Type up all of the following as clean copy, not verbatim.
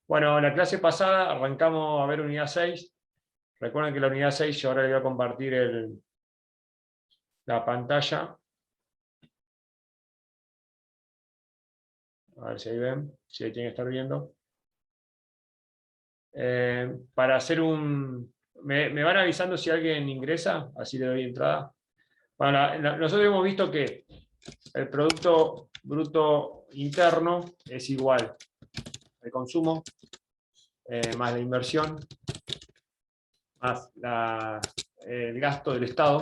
Bueno, la clase pasada arrancamos a ver unidad 6. Recuerden que la unidad 6 yo ahora le voy a compartir la pantalla. A ver si ahí ven, si ahí tienen que estar viendo. Para hacer un... ¿Me van avisando si alguien ingresa? Así le doy entrada. Bueno, nosotros hemos visto que el Producto Bruto Interno es igual al consumo, más la inversión, más el gasto del Estado,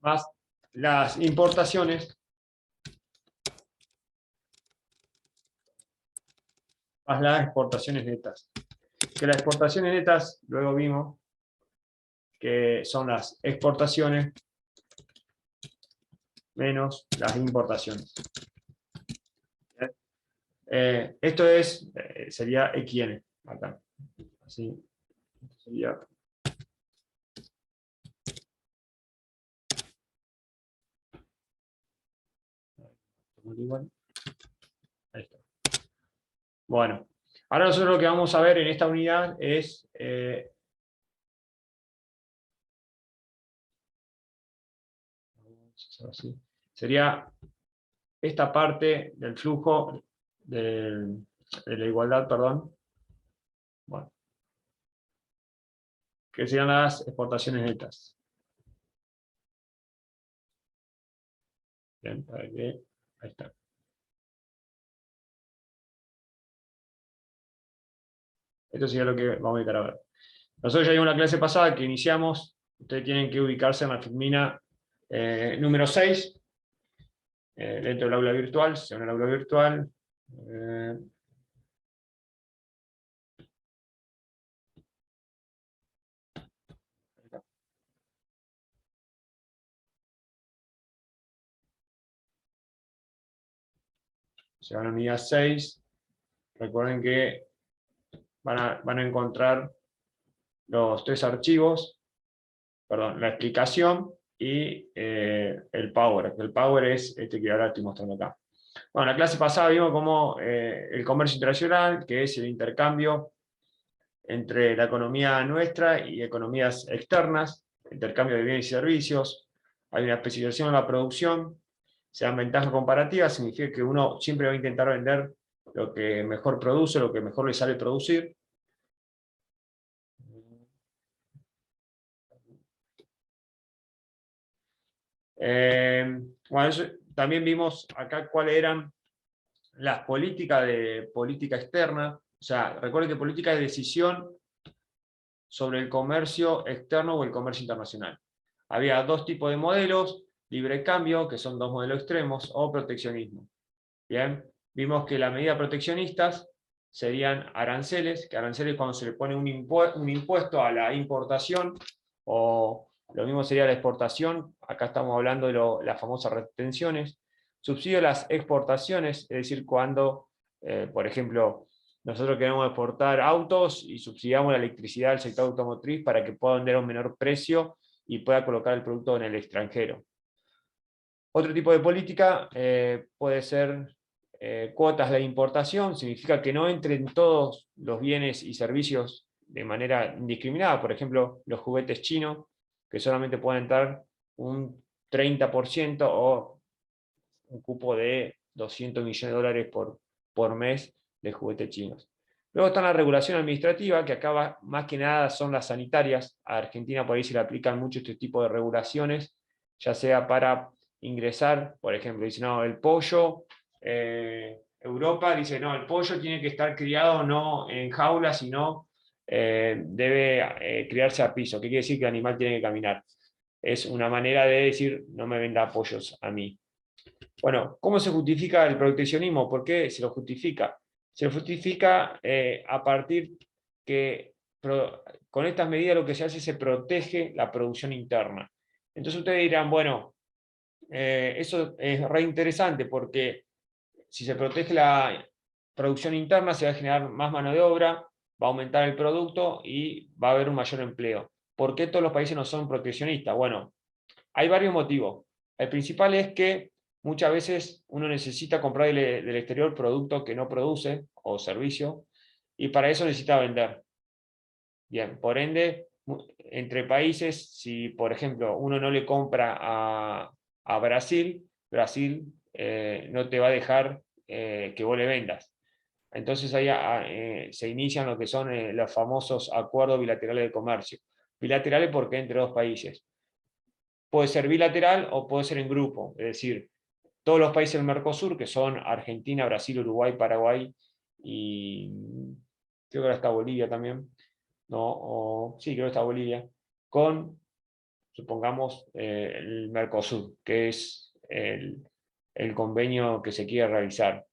más las importaciones, más las exportaciones netas. Que las exportaciones netas, luego vimos que son las exportaciones menos las importaciones. Esto sería XN, acá. Así sería. Ahí está. Bueno, ahora nosotros lo que vamos a ver en esta unidad es así. Sería esta parte del flujo de la igualdad, perdón. Bueno, que serían las exportaciones netas. Bien, ahí está. Esto sería lo que vamos a dedicar a ver. Nosotros ya vimos una clase pasada que iniciamos. Ustedes tienen que ubicarse en la FICMINA número 6, dentro del aula virtual, se llama el aula virtual. Se van a unidad 6. Recuerden que van a encontrar los 3 archivos, perdón, la explicación y el Power. El Power es este que ahora estoy mostrando acá. Bueno, en la clase pasada vimos cómo el comercio internacional, que es el intercambio entre la economía nuestra y economías externas, intercambio de bienes y servicios, hay una especialización en la producción, se dan ventajas comparativas, significa que uno siempre va a intentar vender lo que mejor produce, lo que mejor le sale producir. Bueno, también vimos acá cuáles eran las políticas de política externa. O sea, recuerden que política de decisión sobre el comercio externo o el comercio internacional. Había 2 tipos de modelos: libre cambio, que son 2 modelos extremos, o proteccionismo. Bien, vimos que las medidas proteccionistas serían aranceles, que aranceles cuando se le pone un impuesto a la importación, o lo mismo sería la exportación, acá estamos hablando de las famosas retenciones. Subsidio a las exportaciones, es decir, cuando, por ejemplo, nosotros queremos exportar autos y subsidiamos la electricidad del sector automotriz para que pueda vender a un menor precio y pueda colocar el producto en el extranjero. Otro tipo de política puede ser cuotas de importación, significa que no entren todos los bienes y servicios de manera indiscriminada. Por ejemplo, los juguetes chinos, que solamente pueden entrar un 30% o un cupo de 200 millones de dólares por mes de juguetes chinos. Luego está la regulación administrativa, que acá más que nada son las sanitarias. A Argentina por ahí se le aplican mucho este tipo de regulaciones, ya sea para ingresar, por ejemplo, dice, no, el pollo, Europa dice, no, el pollo tiene que estar criado no en jaulas, sino debe criarse a piso. ¿Qué quiere decir? Que el animal tiene que caminar. Es una manera de decir, no me venda pollos a mí. Bueno, ¿cómo se justifica el proteccionismo? ¿Por qué se lo justifica? Se lo justifica a partir que con estas medidas lo que se hace es se protege la producción interna. Entonces ustedes dirán, bueno, eso es re interesante porque si se protege la producción interna se va a generar más mano de obra, va a aumentar el producto y va a haber un mayor empleo. ¿Por qué todos los países no son proteccionistas? Bueno, hay varios motivos. El principal es que muchas veces uno necesita comprar del exterior producto que no produce o servicio, y para eso necesita vender. Bien, por ende, entre países, si por ejemplo uno no le compra a Brasil, Brasil no te va a dejar que vos le vendas. Entonces ahí se inician lo que son los famosos acuerdos bilaterales de comercio. Bilaterales porque entre dos países. Puede ser bilateral o puede ser en grupo, es decir, todos los países del Mercosur, que son Argentina, Brasil, Uruguay, Paraguay y creo que ahora está Bolivia también, ¿no? Sí, creo que está Bolivia, con, supongamos, el Mercosur, que es el convenio que se quiere realizar.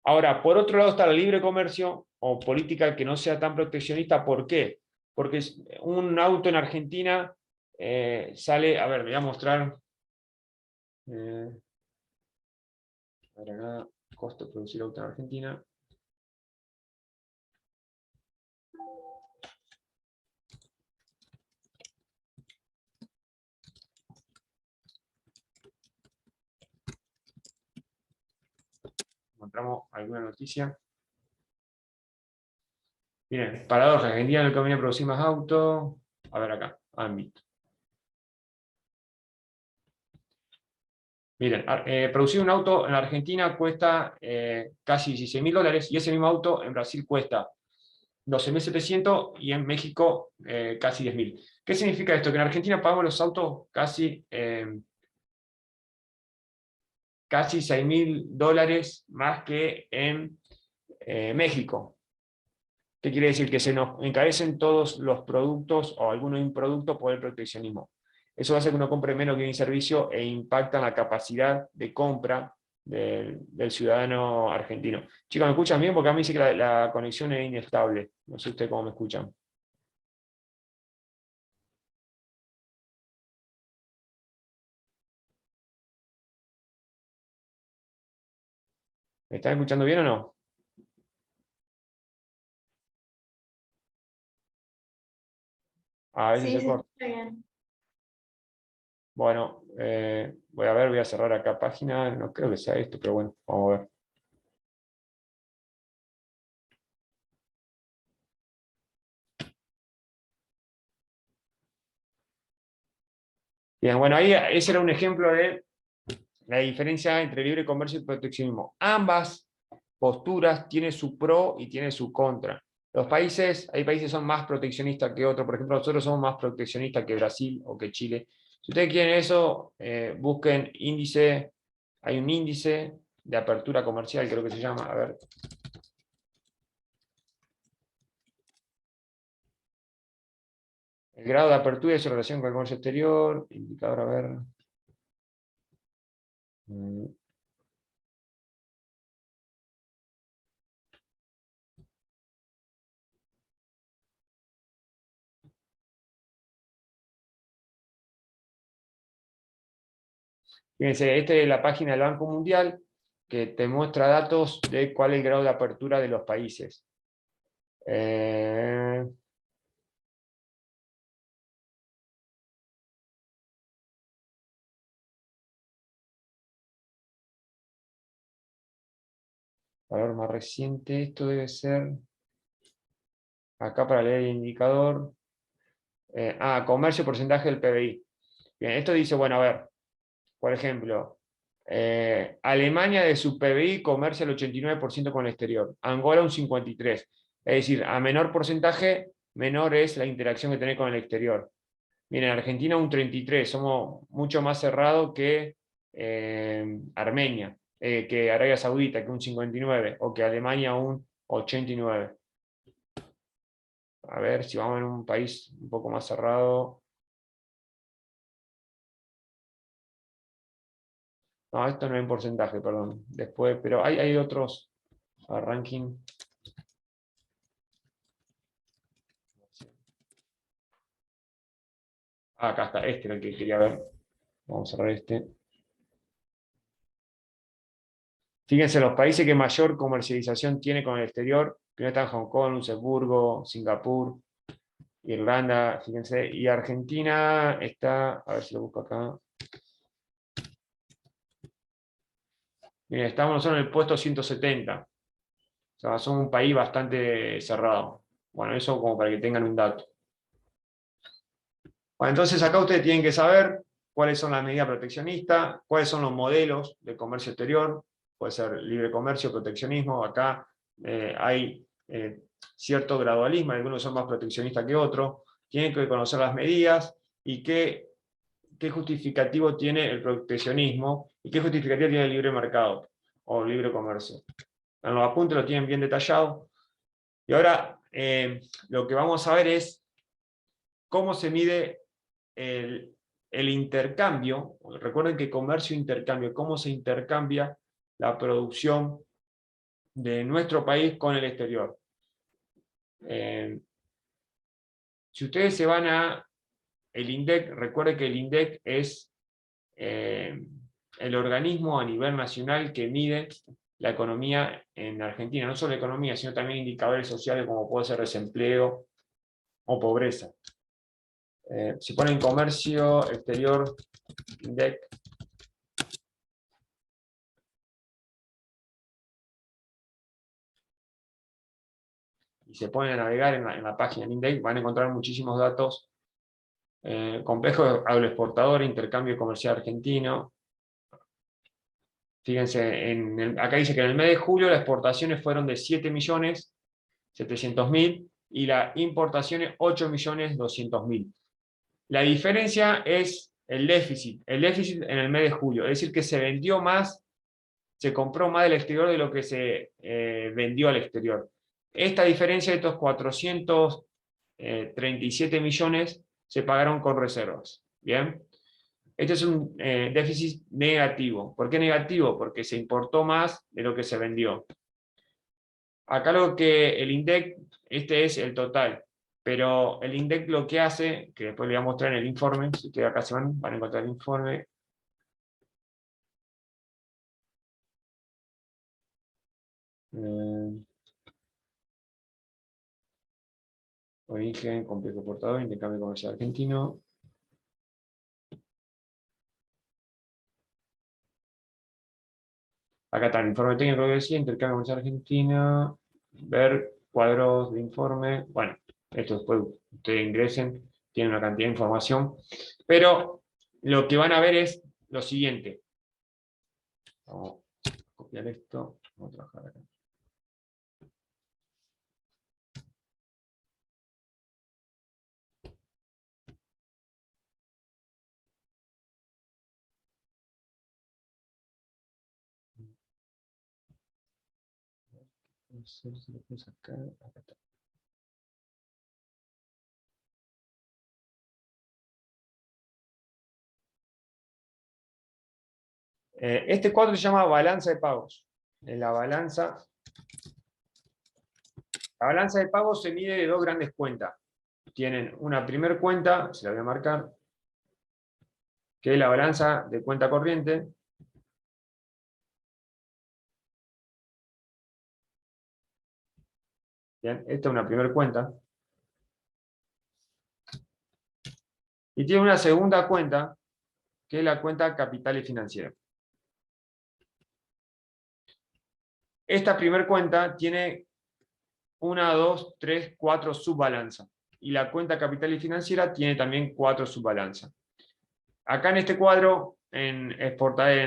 Ahora, por otro lado está el libre comercio o política que no sea tan proteccionista. ¿Por qué? Porque un auto en Argentina sale, a ver, le voy a mostrar, acá, costo de producir auto en Argentina. Encontramos alguna noticia. Miren, paradoja, Argentina no conviene producir más autos. A ver acá, ámbito. Miren, producir un auto en Argentina cuesta casi $16.000 y ese mismo auto en Brasil cuesta 12.700 y en México casi 10.000. ¿Qué significa esto? Que en Argentina pagamos los autos casi $6.000 más que en México. ¿Qué quiere decir? Que se nos encarecen todos los productos o algunos improductos por el proteccionismo. Eso hace que uno compre menos bien y servicio e impacta en la capacidad de compra del ciudadano argentino. Chicos, ¿me escuchan bien? Porque a mí dice que la conexión es inestable. No sé ustedes cómo me escuchan. ¿Me están escuchando bien o no? A veces Sí, se se corta. escucha bien. Bueno, voy a ver, voy a cerrar acá página. No creo que sea esto, pero bueno, vamos a ver. Bien, bueno, ahí ese era un ejemplo de la diferencia entre libre comercio y proteccionismo. Ambas posturas tienen su pro y tienen su contra. Hay países que son más proteccionistas que otros. Por ejemplo, nosotros somos más proteccionistas que Brasil o que Chile. Si ustedes quieren eso, busquen índice. Hay un índice de apertura comercial, creo que se llama. A ver. El grado de apertura y su relación con el comercio exterior. Indicador, a ver. Fíjense, esta es la página del Banco Mundial que te muestra datos de cuál es el grado de apertura de los países. Valor más reciente, esto debe ser, acá para leer el indicador, comercio porcentaje del PBI. Bien, esto dice, bueno, a ver, por ejemplo, Alemania de su PBI comercia el 89% con el exterior, Angola un 53%, es decir, a menor porcentaje, menor es la interacción que tenés con el exterior. Miren, Argentina un 33%, somos mucho más cerrados que Armenia, que Arabia Saudita, que un 59%, o que Alemania un 89%. A ver si vamos en un país un poco más cerrado. No, esto no es en porcentaje, perdón. Después, pero hay otros ranking. Acá está, este era el que quería ver. Vamos a cerrar este. Fíjense, los países que mayor comercialización tiene con el exterior, primero están Hong Kong, Luxemburgo, Singapur, Irlanda, fíjense, y Argentina está, a ver si lo busco acá. Miren, estamos nosotros en el puesto 170. sea, son un país bastante cerrado. Bueno, eso como para que tengan un dato. Bueno, entonces acá ustedes tienen que saber cuáles son las medidas proteccionistas, cuáles son los modelos de comercio exterior, puede ser libre comercio, proteccionismo. Acá hay cierto gradualismo, algunos son más proteccionistas que otros. Tienen que conocer las medidas y qué justificativo tiene el proteccionismo y qué justificativo tiene el libre mercado o libre comercio. En los apuntes lo tienen bien detallado. Y ahora lo que vamos a ver es cómo se mide el intercambio. Recuerden que comercio e intercambio, cómo se intercambia la producción de nuestro país con el exterior. Si ustedes se van a el INDEC, recuerden que el INDEC es el organismo a nivel nacional que mide la economía en Argentina, no solo la economía, sino también indicadores sociales como puede ser desempleo o pobreza. Si ponen comercio exterior INDEC, y se ponen a navegar en la página de INDEC, van a encontrar muchísimos datos complejos. Agroexportador, intercambio comercial argentino. Fíjense, acá dice que en el mes de julio las exportaciones fueron de 7.700.000 y las importaciones 8.200.000. La diferencia es el déficit en el mes de julio, es decir, que se vendió más, se compró más del exterior de lo que se vendió al exterior. Esta diferencia de estos 437 millones se pagaron con reservas. ¿Bien? Este es un déficit negativo. ¿Por qué negativo? Porque se importó más de lo que se vendió. Acá lo que el INDEC, este es el total, pero el INDEC lo que hace, que después le voy a mostrar en el informe, si ustedes acá se van a encontrar el informe. Origen, complejo portador, intercambio comercial argentino. Acá está el informe técnico que decía, intercambio comercial argentino, ver cuadros de informe. Bueno, esto después ustedes ingresen, tienen una cantidad de información. Pero lo que van a ver es lo siguiente. Vamos a copiar esto, vamos a trabajar acá. No sé si lo puedo sacar. Acá está. Este cuadro se llama balanza de pagos. La balanza de pagos se mide de dos grandes cuentas. Tienen una primer cuenta, se la voy a marcar, que es la balanza de cuenta corriente. Bien, esta es una primera cuenta. Y tiene una segunda cuenta, que es la cuenta capital y financiera. Esta primera cuenta tiene 1, 2, 3, 4 subbalanzas. Y la cuenta capital y financiera tiene también 4 subbalanzas. Acá en este cuadro, en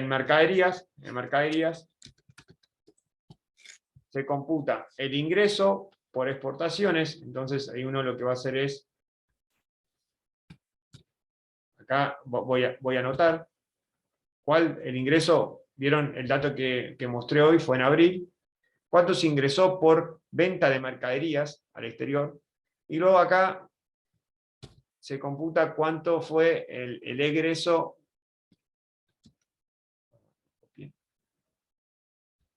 mercaderías, se computa el ingreso por exportaciones. Entonces ahí uno lo que va a hacer es, acá voy a anotar, cuál el ingreso, vieron el dato que mostré hoy, fue en abril, cuánto se ingresó por venta de mercaderías al exterior, y luego acá se computa cuánto fue el egreso,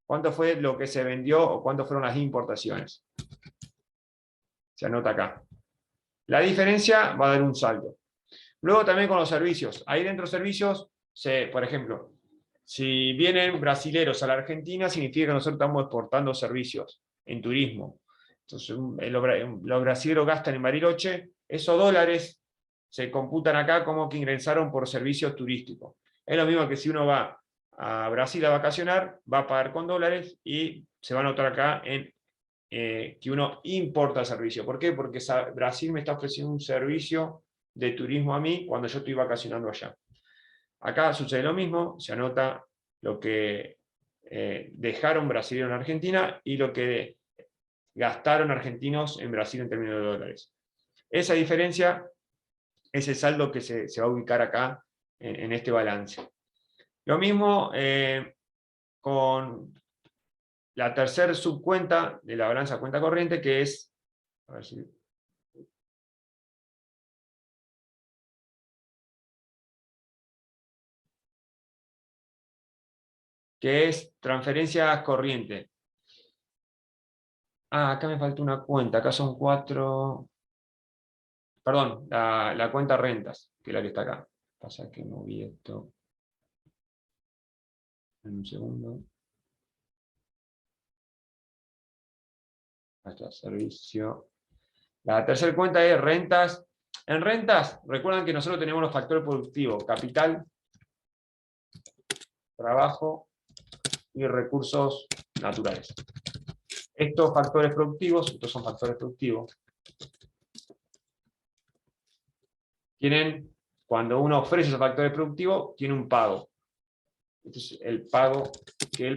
cuánto fue lo que se vendió o cuánto fueron las importaciones. Se anota acá. La diferencia va a dar un saldo. Luego también con los servicios. Ahí dentro de servicios, por ejemplo, si vienen brasileros a la Argentina, significa que nosotros estamos exportando servicios en turismo. Entonces, los brasileros gastan en Bariloche, esos dólares se computan acá como que ingresaron por servicios turísticos. Es lo mismo que si uno va a Brasil a vacacionar, va a pagar con dólares y se va a anotar acá en que uno importa el servicio. ¿Por qué? Porque Brasil me está ofreciendo un servicio de turismo a mí cuando yo estoy vacacionando allá. Acá sucede lo mismo, se anota lo que dejaron brasileños en Argentina y lo que gastaron argentinos en Brasil en términos de dólares. Esa diferencia es el saldo que se va a ubicar acá en este balance. Lo mismo con la tercera subcuenta de la balanza cuenta corriente, que es, a ver si, que es transferencias corrientes. Ah, acá me falta una cuenta, acá son 4, perdón, la cuenta rentas, que es la que está acá. Pasa que moví esto en un segundo. Hasta servicio. La tercera cuenta es rentas. En rentas, recuerdan que nosotros tenemos los factores productivos: capital, trabajo y recursos naturales. Estos factores productivos, estos son factores productivos, tienen, cuando uno ofrece esos factores productivos, tiene un pago. Entonces, el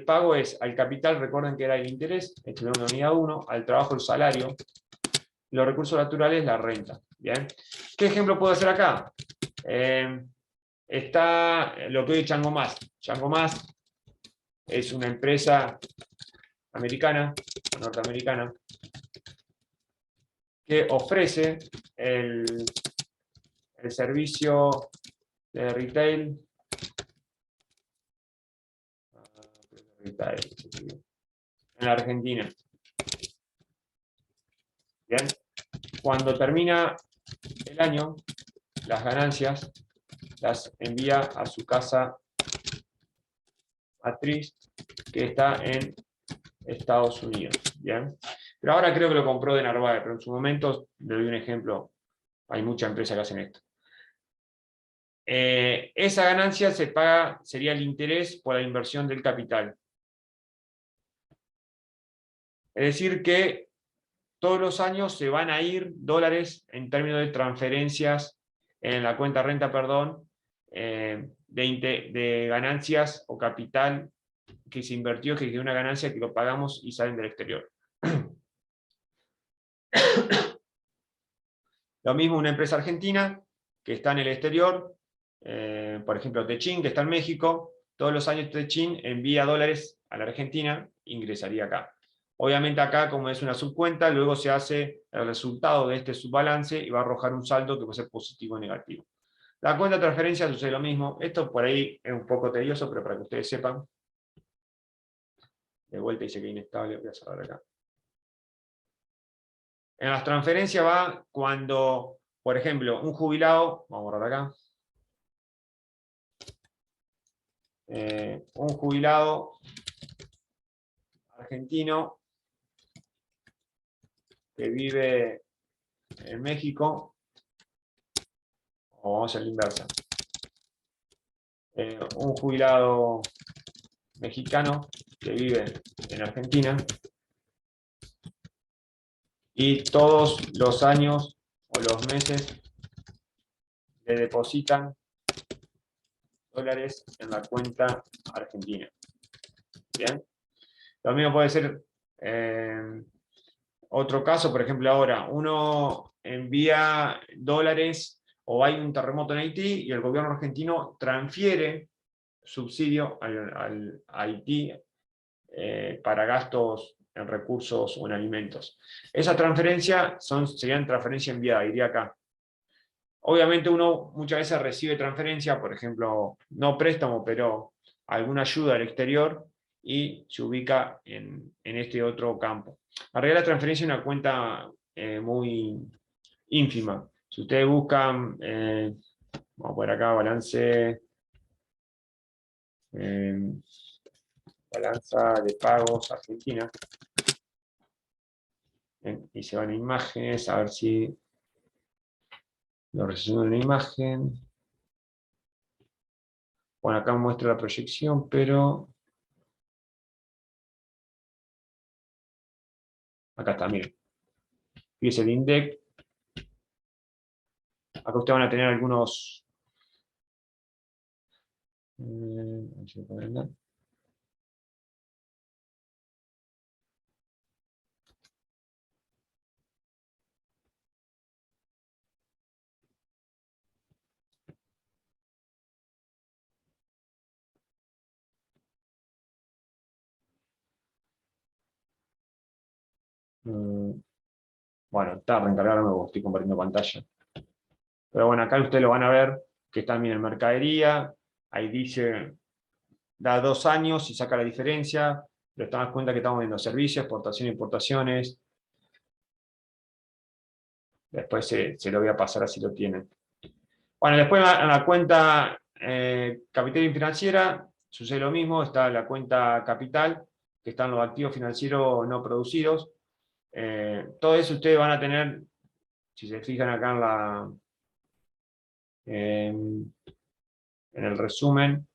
pago es al capital, recuerden que era el interés, esto es una unidad 1, al trabajo el salario, los recursos naturales la renta. ¿Bien? ¿Qué ejemplo puedo hacer acá? Está lo que hoy es Chango Más. Chango Más es una empresa americana, norteamericana, que ofrece el servicio de retail en la Argentina. Bien, cuando termina el año, las ganancias las envía a su casa matriz, que está en Estados Unidos. Bien, pero ahora creo que lo compró de Narváez, pero en su momento, le doy un ejemplo, hay muchas empresas que hacen esto. Esa ganancia se paga, sería el interés por la inversión del capital. Es decir que todos los años se van a ir dólares en términos de transferencias en la cuenta renta, perdón, de ganancias o capital que se invirtió, que es una ganancia que lo pagamos y salen del exterior. Lo mismo una empresa argentina que está en el exterior, por ejemplo Techin, que está en México, todos los años Techin envía dólares a la Argentina, ingresaría acá. Obviamente acá, como es una subcuenta, luego se hace el resultado de este subbalance y va a arrojar un saldo que puede ser positivo o negativo. La cuenta de transferencia sucede lo mismo. Esto por ahí es un poco tedioso, pero para que ustedes sepan. De vuelta dice que es inestable, voy a cerrar acá. En las transferencias va cuando, por ejemplo, un jubilado, vamos a borrar acá, un jubilado argentino que vive en México, o vamos a hacer la inversa, un jubilado mexicano que vive en Argentina y todos los años o los meses le depositan dólares en la cuenta argentina. ¿Bien? Lo mismo puede ser otro caso, por ejemplo, ahora uno envía dólares o hay un terremoto en Haití y el gobierno argentino transfiere subsidio a Haití para gastos en recursos o en alimentos. Esa transferencia serían transferencia enviada, iría acá. Obviamente uno muchas veces recibe transferencia, por ejemplo, no préstamo, pero alguna ayuda al exterior y se ubica en este otro campo. En realidad la transferencia es una cuenta muy ínfima. Si ustedes buscan, vamos a poner acá balance, balanza de pagos Argentina, y se van a imágenes, a ver si lo resuelvo en una imagen. Bueno, acá muestra la proyección, pero Acá está, miren. Fíjense el INDEC. Acá ustedes van a tener algunos... bueno, tarda en cargarme porque estoy compartiendo pantalla. Pero bueno, acá ustedes lo van a ver, que está bien en mercadería, ahí dice, da 2 años y saca la diferencia, pero estamos cuenta que estamos viendo servicios, exportaciones, importaciones. Después se lo voy a pasar así lo tienen. Bueno, después en la cuenta capital y financiera sucede lo mismo, está la cuenta capital, que están los activos financieros no producidos. Todo eso ustedes van a tener, si se fijan acá en el resumen,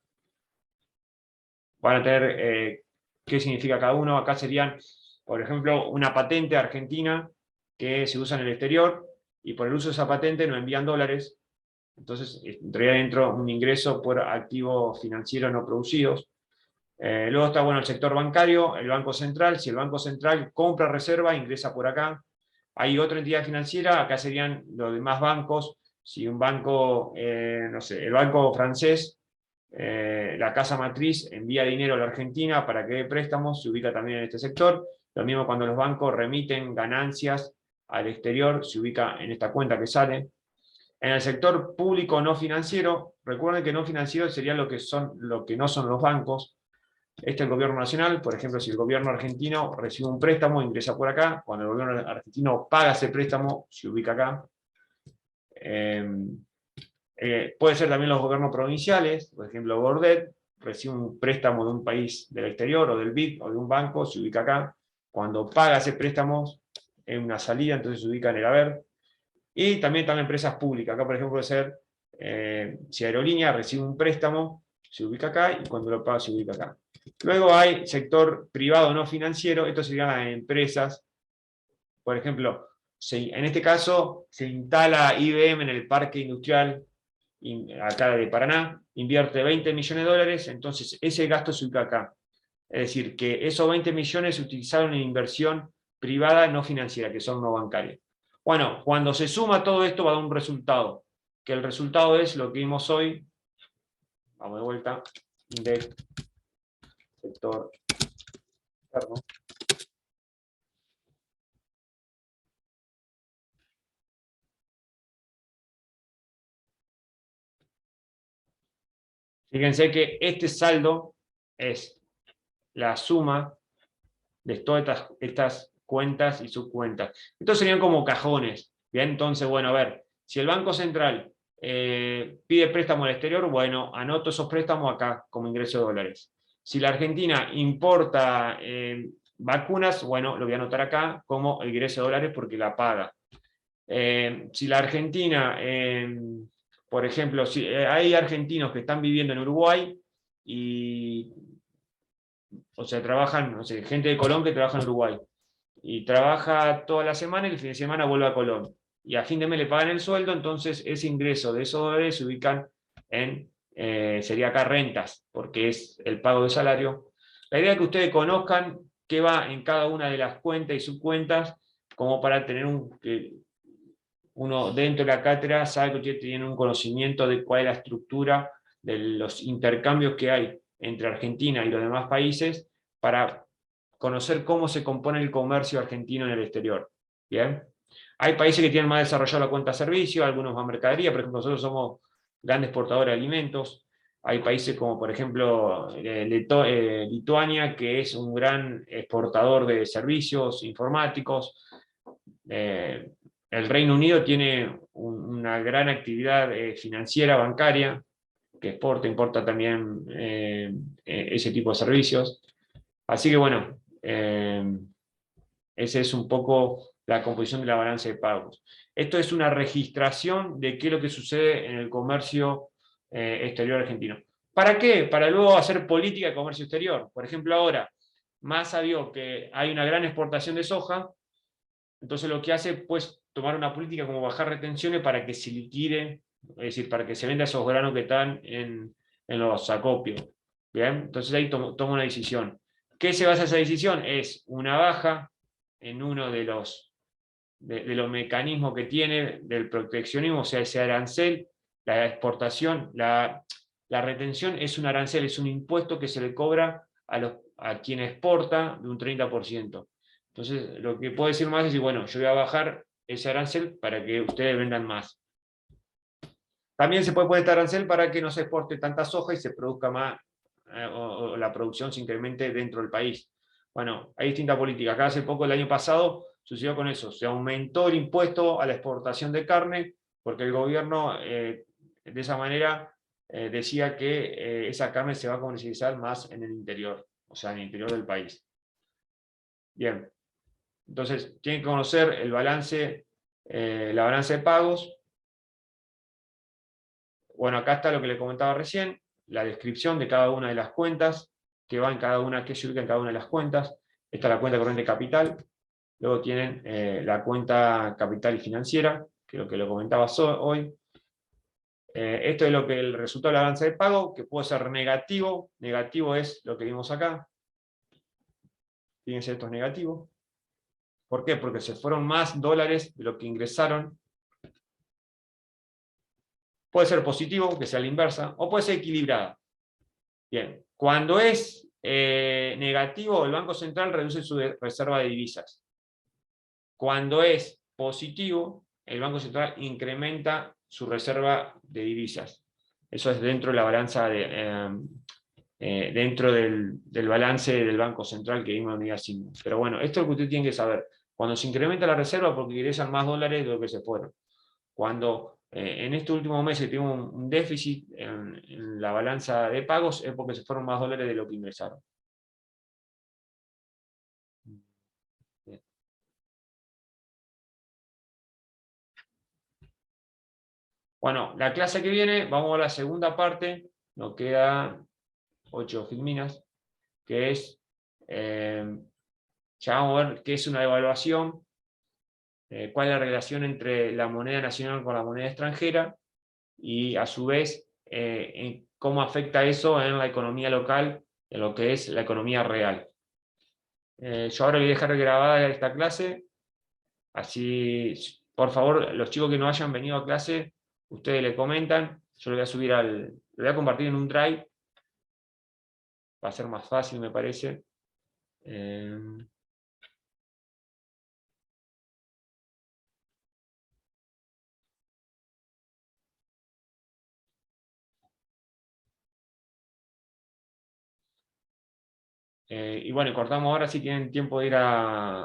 van a tener qué significa cada uno. Acá serían, por ejemplo, una patente argentina que se usa en el exterior y por el uso de esa patente nos envían dólares. Entonces, entraría dentro un ingreso por activos financieros no producidos. Luego está bueno el sector bancario, el Banco Central. Si el Banco Central compra reserva, ingresa por acá. Hay otra entidad financiera, acá serían los demás bancos. Si un banco, no sé, el banco francés, la casa matriz envía dinero a la Argentina para que dé préstamos, se ubica también en este sector. Lo mismo cuando los bancos remiten ganancias al exterior, se ubica en esta cuenta que sale. En el sector público no financiero, recuerden que no financiero sería lo que no son los bancos. Este es el gobierno nacional, por ejemplo, si el gobierno argentino recibe un préstamo, ingresa por acá. Cuando el gobierno argentino paga ese préstamo, se ubica acá. Puede ser también los gobiernos provinciales, por ejemplo, Bordet recibe un préstamo de un país del exterior, o del BID, o de un banco, se ubica acá. Cuando paga ese préstamo, en una salida, entonces se ubica en el haber. Y también están empresas públicas. Acá, por ejemplo, puede ser, si Aerolínea recibe un préstamo, se ubica acá, y cuando lo paga se ubica acá. Luego hay sector privado no financiero, esto serían las empresas. Por ejemplo, en este caso se instala IBM en el parque industrial acá de Paraná, invierte 20 millones de dólares, entonces ese gasto se ubica acá. Es decir, que esos 20 millones se utilizaron en inversión privada no financiera, que son no bancarias. Bueno, cuando se suma todo esto va a dar un resultado, que el resultado es lo que vimos hoy. Vamos de vuelta, del sector externo. Fíjense que este saldo es la suma de todas estas cuentas y subcuentas. Estos serían como cajones. Bien, entonces, bueno, a ver, si el Banco Central pide préstamo al exterior, bueno, anoto esos préstamos acá como ingreso de dólares. Si la Argentina importa vacunas, bueno, lo voy a anotar acá como ingreso de dólares porque la paga. Si la Argentina, por ejemplo, si hay argentinos que están viviendo en Uruguay y, o sea, trabajan, no sé, gente de Colón que trabaja en Uruguay y trabaja toda la semana y el fin de semana vuelve a Colón. Y a fin de mes le pagan el sueldo, entonces ese ingreso de esos dólares se ubican en, sería acá rentas, porque es el pago de salario. La idea es que ustedes conozcan qué va en cada una de las cuentas y subcuentas, como para tener uno dentro de la cátedra sabe que ustedes tienen un conocimiento de cuál es la estructura de los intercambios que hay entre Argentina y los demás países para conocer cómo se compone el comercio argentino en el exterior. ¿Bien? Hay países que tienen más desarrollado la cuenta de servicio, algunos más mercadería, por ejemplo, nosotros somos grandes exportadores de alimentos. Hay países como, por ejemplo, Lituania, que es un gran exportador de servicios informáticos. El Reino Unido tiene una gran actividad financiera, bancaria, que importa también ese tipo de servicios. Así que bueno, esa es un poco la composición de la balanza de pagos. Esto es una registración de qué es lo que sucede en el comercio exterior argentino. ¿Para qué? Para luego hacer política de comercio exterior. Por ejemplo, ahora, Massa vio que hay una gran exportación de soja Entonces lo que hace, pues, tomar una política como bajar retenciones para que se liquide, es decir, para que se venda esos granos que están en los acopios. ¿Bien? Entonces ahí toma una decisión. ¿Qué se basa esa decisión? Es una baja en uno de los mecanismos que tiene del proteccionismo, o sea, ese arancel, la exportación, la retención es un arancel, es un impuesto que se le cobra a quien exporta de un 30%. Entonces, lo que puedo decir más es decir, bueno, yo voy a bajar ese arancel para que ustedes vendan más. También se puede poner este arancel para que no se exporte tanta soja y se produzca más, o la producción se incremente dentro del país. Bueno, hay distintas políticas. Acá hace poco, el año pasado, sucedió con eso. Se aumentó el impuesto a la exportación de carne porque el gobierno de esa manera decía que esa carne se va a comercializar más en el interior, o sea, en el interior del país. Bien, entonces tienen que conocer el balance, la balanza de pagos. Bueno, acá está lo que le comentaba recién, la descripción de cada una de las cuentas, que va en cada una, que se ubica en cada una de las cuentas. Esta es la cuenta corriente capital. Luego tienen la cuenta capital y financiera, que es lo que lo comentaba hoy. Esto es lo que el resultado de la balanza de pago, que puede ser negativo. Negativo es lo que vimos acá. Fíjense, esto es negativo. ¿Por qué? Porque se fueron más dólares de lo que ingresaron. Puede ser positivo, que sea la inversa, o puede ser equilibrada. Bien, cuando es negativo, el Banco Central reduce su reserva de divisas. Cuando es positivo, el Banco Central incrementa su reserva de divisas. Eso es dentro de la balanza dentro del balance del Banco Central que vimos en la unidad 5. Pero bueno, esto es lo que usted tiene que saber. Cuando se incrementa la reserva, porque ingresan más dólares de lo que se fueron. Cuando en estos últimos meses tuvimos un déficit en la balanza de pagos, es porque se fueron más dólares de lo que ingresaron. Bien. Bueno, la clase que viene, vamos a la segunda parte, nos queda 8 filminas, que es, ya vamos a ver qué es una devaluación, cuál es la relación entre la moneda nacional con la moneda extranjera, y a su vez en cómo afecta eso en la economía local, en lo que es la economía real. Yo ahora voy a dejar grabada esta clase, así, por favor, los chicos que no hayan venido a clase, ustedes le comentan, yo lo voy a subir lo voy a compartir en un drive, va a ser más fácil me parece. Eh, y bueno, cortamos ahora si tienen tiempo de ir a,